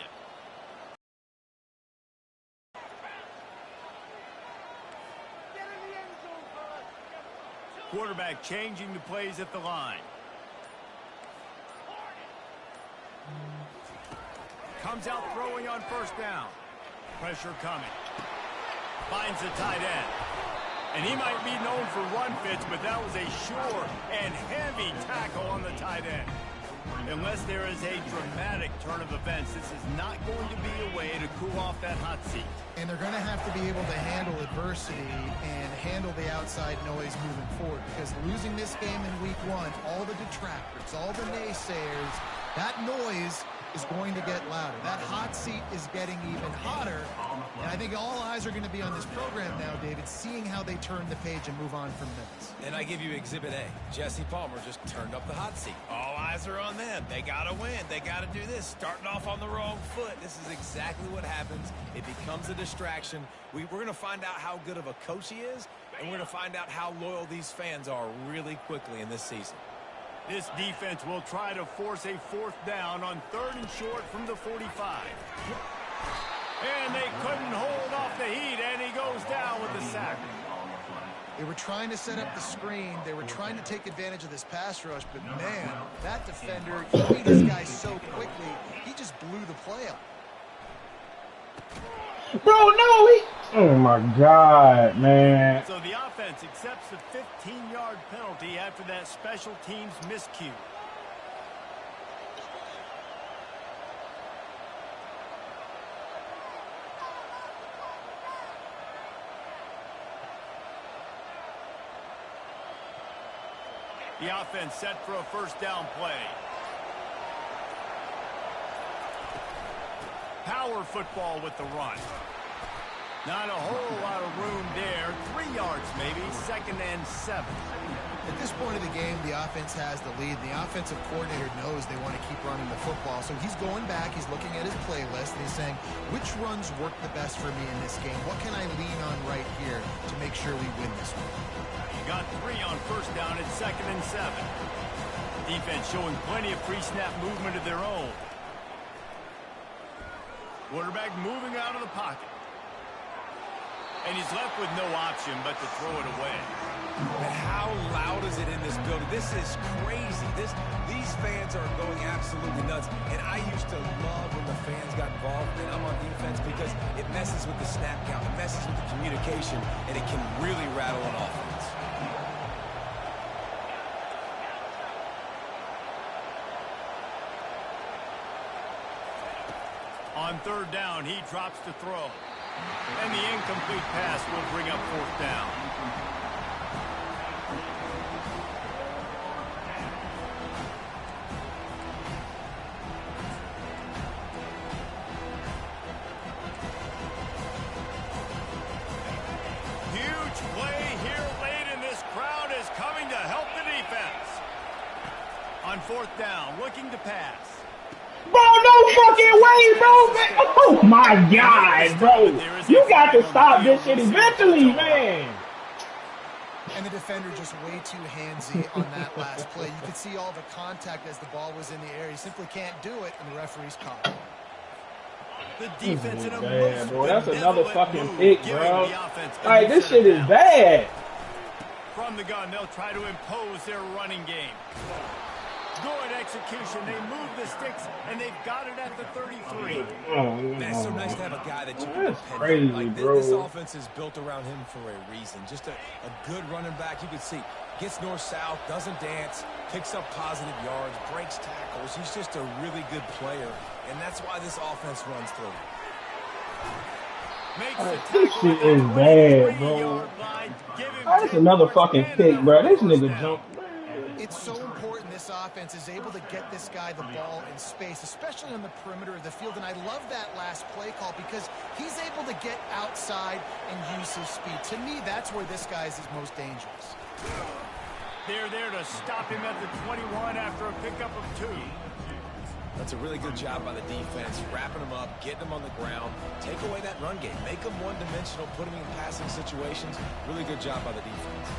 Quarterback changing the plays at the line. Comes out throwing on first down. Pressure coming. Finds the tight end. And he might be known for run fits, but that was a sure and heavy tackle on the tight end. Unless there is a dramatic turn of events, this is not going to be a way to cool off that hot seat.
And they're going to have to be able to handle adversity and handle the outside noise moving forward, because losing this game in week 1, all the detractors, all the naysayers, that noise is going to get louder. That hot seat is getting even hotter. And I think all eyes are going to be on this program now, David, seeing how they turn the page and move on from this.
And I give you Exhibit A. Jesse Palmer just turned up the hot seat. All eyes are on them. They got to win. They got to do this. Starting off on the wrong foot. This is exactly what happens. It becomes a distraction. We're going to find out how good of a coach he is, and we're going to find out how loyal these fans are really quickly in this season.
This defense will try to force a fourth down on 3rd and short from the 45. And they couldn't hold off the heat, and he goes down with the sack.
They were trying to set up the screen. They were trying to take advantage of this pass rush, but man, that defender, he beat this guy so quickly, he just blew the play up.
Bro, no, he... Oh, my God, man.
So the offense accepts the 15-yard penalty after that special teams miscue. The offense set for a first down play. Power football with the run. Not a whole lot of room there. 3 yards maybe, 2nd and 7.
At this point of the game, the offense has the lead. The offensive coordinator knows they want to keep running the football. So he's going back, he's looking at his playlist, and he's saying, which runs work the best for me in this game? What can I lean on right here to make sure we win this one?
You got 3 on first down at 2nd and 7. Defense showing plenty of pre-snap movement of their own. Quarterback moving out of the pocket. And he's left with no option but to throw it away.
But how loud is it in this building? This is crazy. These fans are going absolutely nuts. And I used to love when the fans got involved, and I'm on defense, because it messes with the snap count, it messes with the communication, and it can really rattle an offense.
On 3rd down, he drops to throw. And the incomplete pass will bring up 4th down. Huge play here late, and this crowd is coming to help the defense. On 4th down, looking to pass.
Bro, no fucking way, bro, man. Oh, my God, bro. You got to stop this shit eventually, man.
And the defender just way too handsy on that last play. You could see all the contact as the ball was in the air. He simply can't do it, and the referee's caught.
The defense in a
Damn,
most
bro, that's another fucking
move,
pick,
giving
bro.
the offense a
Like,
new
this
set of
shit is
downs.
bad.
From the gun, they'll try to impose their running game. Good execution. They move the sticks, and they've got it at the 33.
Man, it's so nice to have a guy that you can
That's
depend
crazy,
on. Like,
bro.
this offense is built around him for a reason. Just a good running back. You can see, gets north-south, doesn't dance, picks up positive yards, breaks tackles. He's just a really good player, and that's why this offense runs through.
This shit is bad, bro. That's another fucking pick, bro. This nigga jumped.
It's so important this offense is able to get this guy the ball in space, especially on the perimeter of the field. And I love that last play call because he's able to get outside and use his speed. To me, that's where this guy is his most dangerous.
They're there to stop him at the 21 after a pickup of 2.
That's a really good job by the defense, wrapping them up, getting them on the ground, take away that run game, make them one-dimensional, put them in passing situations. Really good job by the defense.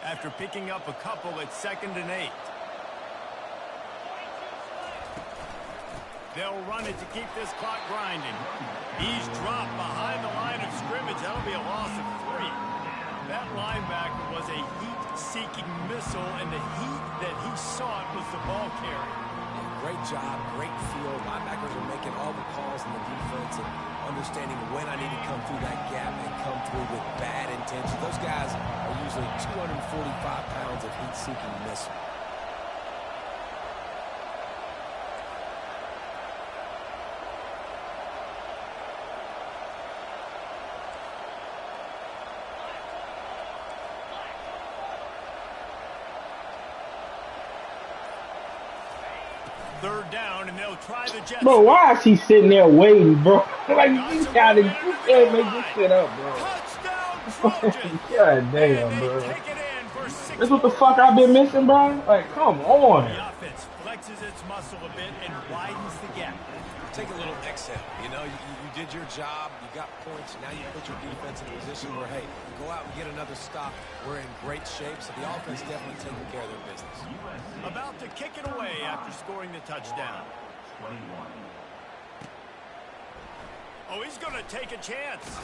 After picking up a couple at 2nd and 8. They'll run it to keep this clock grinding. He's dropped behind the line of scrimmage. That'll be a loss of 3. That linebacker was a heat-seeking missile, and the heat that he sought was the ball carrier.
Great job, great field. Linebackers are making all the calls in the defense and understanding when I need to come through that gap and come through with bad intention. Those guys are usually 245 pounds of heat-seeking missile.
Third down, and they'll try the jet.
Bro, why is he sitting there waiting, bro? Like, you can't make this shit up, bro.
Touchdown,
God damn, bro.
take it in for 6.
That's what the fuck I've been missing, bro? Like, come on.
The offense flexes its muscle a bit and widens the gap.
Take a little exhale. You know, you did your job. You got points. Now you put your defense in a position where, hey, go out and get another stop. We're in great shape, so the offense definitely taking care of their business.
About to kick it away after scoring the touchdown.
21.
Oh, he's going to take a chance.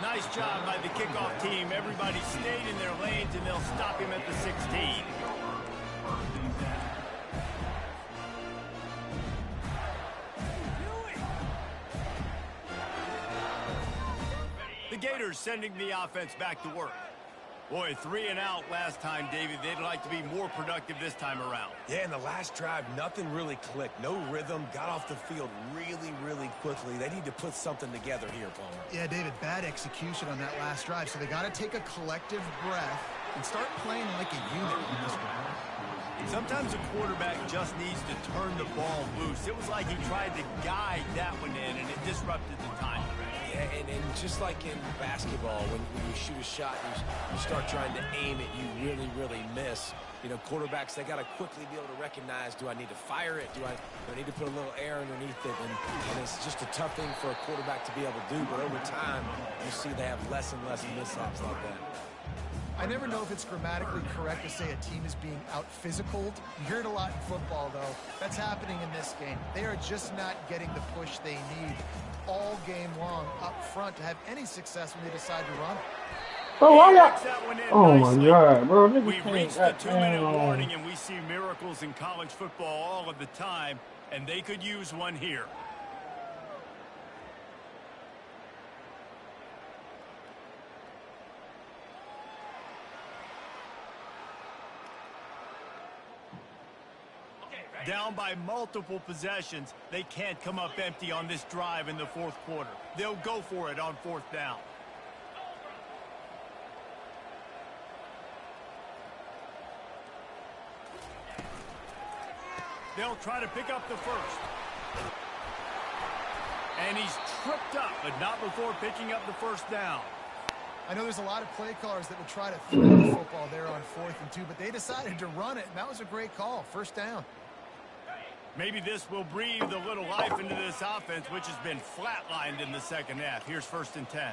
Nice job by the kickoff team. Everybody stayed in their lanes, and they'll stop him at the 16. The Gators sending the offense back to work. Boy, 3 and out last time, David. They'd like to be more productive this time around.
Yeah, in the last drive, nothing really clicked. No rhythm. Got off the field really, really quickly. They need to put something together here, Palmer.
Yeah, David, bad execution on that last drive. So they got to take a collective breath and start playing like a unit in this one.
Sometimes a quarterback just needs to turn the ball loose. It was like he tried to guide that one in, and it disrupted the timing.
Yeah, and just like in basketball, when you shoot a shot and you start trying to aim it, you really, really miss. You know, quarterbacks, they got to quickly be able to recognize, do I need to fire it? Do I need to put a little air underneath it? And it's just a tough thing for a quarterback to be able to do. But over time, you see they have less and less mishaps like that.
I never know if it's grammatically correct to say a team is being out-physicaled. You hear it a lot in football, though. That's happening in this game. They are just not getting the push they need all game long up front to have any success when they decide to run.
Bro, why y'all? Oh my God, bro!
We reached the 2-minute warning, and we see miracles in college football all of the time, and they could use one here. Down by multiple possessions, they can't come up empty on this drive in the fourth quarter. They'll go for it on 4th down. They'll try to pick up the first. And he's tripped up, but not before picking up the 1st down.
I know there's a lot of play callers that would try to throw the football there on 4th and 2, but they decided to run it, and that was a great call. 1st down.
Maybe this will breathe a little life into this offense, which has been flatlined in the second half. Here's 1st and 10.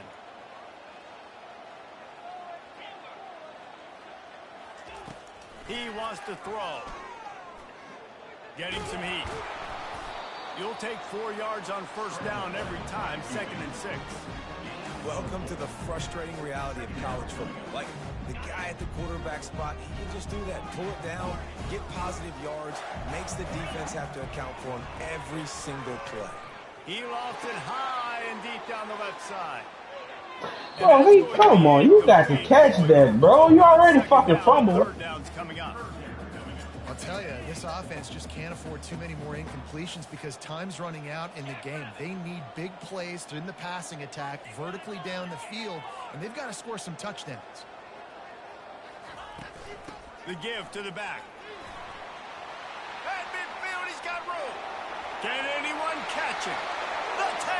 He wants to throw. Getting some heat. You'll take 4 yards on first down every time, 2nd and 6.
Welcome to the frustrating reality of college football. Like, the guy at the quarterback spot, he can just do that. Pull it down, get positive yards, makes the defense have to account for him every single play.
He lofts it high and deep down the left side.
Bro, come on, you got to catch that, bro. You already fucking fumbled.
Third down's coming up.
I'll tell you, this offense just can't afford too many more incompletions because time's running out in the game. They need big plays in the passing attack, vertically down the field, and they've got to score some touchdowns.
The give to the back. At midfield, he's got room. Can anyone catch it? The 10.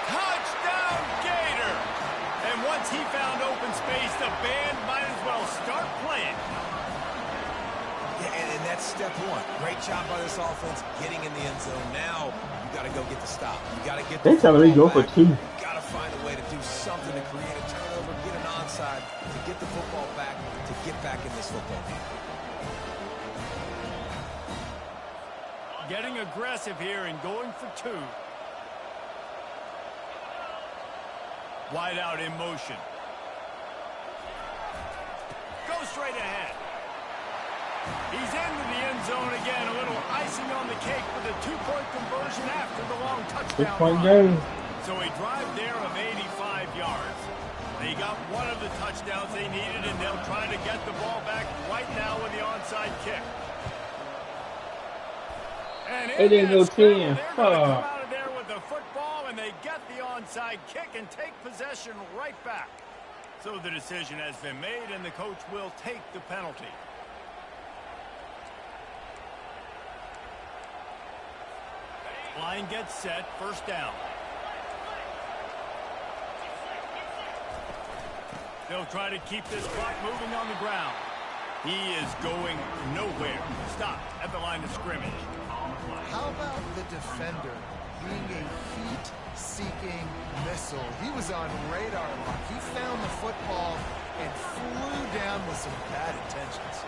Touchdown, Gator. And once he found open space, the band might as well start playing.
Yeah, and that's step one. Great job by this offense getting in the end zone. Now you got to go get the stop. You got to get the
They telling me go
football
for
back.
2.
You got to find a way to do something to create a turnover, get an onside, to get the football back, to get back in this football game.
Getting aggressive here and going for 2. Wide out in motion. Go straight ahead. He's into the end zone again. A little icing on the cake with a 2-point conversion after the long touchdown
6-point
run.
game.
So a drive there of 85 yards. They got one of the touchdowns they needed, and they'll try to get the ball back right now with the onside kick. And
They didn't go 10.
they're going to come out of there with the football, and they get the onside kick and take possession right back. So the decision has been made, and the coach will take the penalty. Line gets set, first down. They'll try to keep this clock moving on the ground. He is going nowhere. Stop at the line of scrimmage.
How about the defender being a heat-seeking missile? He was on radar lock. He found the football and flew down with some bad intentions.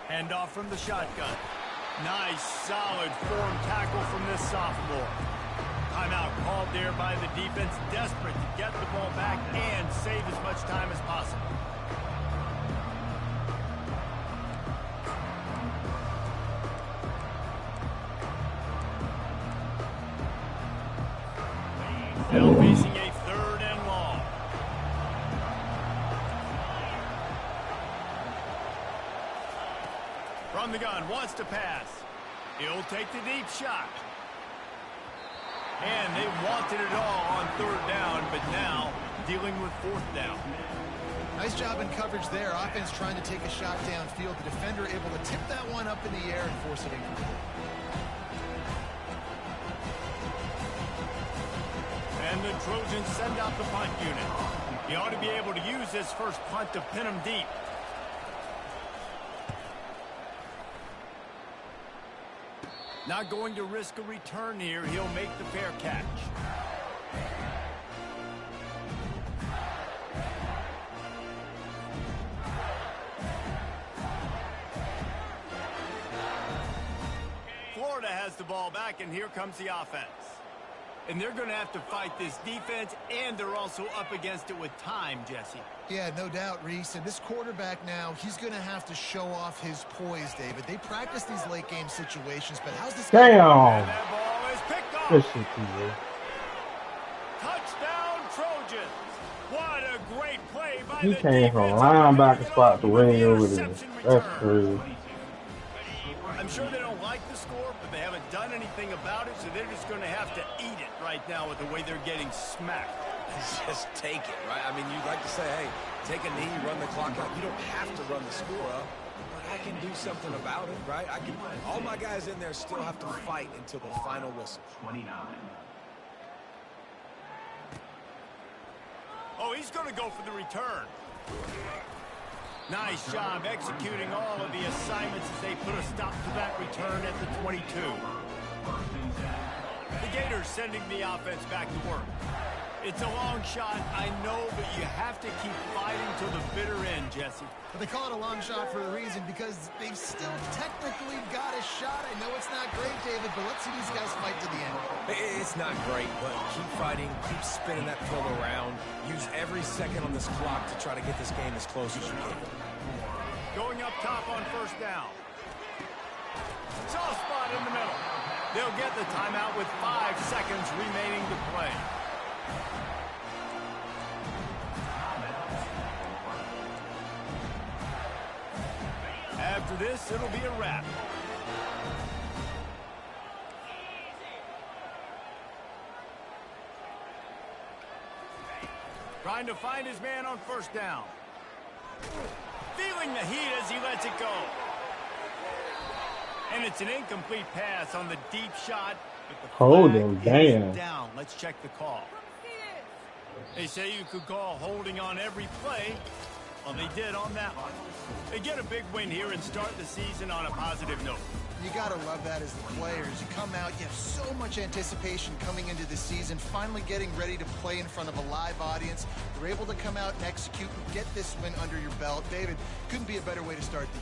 Hand off from the shotgun. Nice, solid form tackle from this sophomore. Timeout called there by the defense, desperate to get the ball back and save as much time as possible. Now facing a 3rd and long. From the gun, wants to pass. He'll take the deep shot. And they wanted it all on 3rd down, but now dealing with 4th down.
Nice job in coverage there. Offense trying to take a shot downfield. The defender able to tip that one up in the air and force it incomplete.
And the Trojans send out the punt unit. He ought to be able to use this first punt to pin him deep. Not going to risk a return here. He'll make the fair catch. Florida has the ball back, and here comes the offense. And they're going to have to fight this defense, and they're also up against it with time, Jesse.
Yeah, no doubt, Reese. And this quarterback now, he's going to have to show off his poise, David. They practice these late-game situations, but how's this guy?
Damn.
And that ball is picked off.
Good shit to you.
Touchdown, Trojans. What a great play by
He
the
came from
defense.
linebacker spot to win over there.
Interception
That's
return.
crazy.
I'm sure they don't like the score, but they haven't done anything about it, so they're just going to have to eat it right now with the way they're getting smacked.
Just take it, right? I mean, you'd like to say, hey, take a knee, run the clock out. You don't have to run the score up. But I can do something about it, right? All my guys in there still have to fight until the final whistle.
29.
Oh, he's going to go for the return. Nice job executing all of the assignments as they put a stop to that return at the 22. The Gators sending the offense back to work. It's a long shot, I know, but you have to keep fighting till the bitter end, Jesse.
But they call it a long shot for a reason, because they've still technically got a shot. I know it's not great, David, but let's see these guys fight to the end.
It's not great, but keep fighting, keep spinning that pill around. Use every second on this clock to try to get this game as close as you can.
Going up top on first down. Soft spot in the middle. They'll get the timeout with 5 seconds remaining to play. After this, it'll be a wrap. Trying to find his man on first down. Feeling the heat as he lets it go. And it's an incomplete pass on the deep shot. But the
Holding,
flag is
damn.
down. Let's check the call. They say you could call holding on every play. Well, they did on that one. They get a big win here and start the season on a positive note.
You got to love that as the players. You come out, you have so much anticipation coming into the season, finally getting ready to play in front of a live audience. You're able to come out and execute and get this win under your belt. David, couldn't be a better way to start the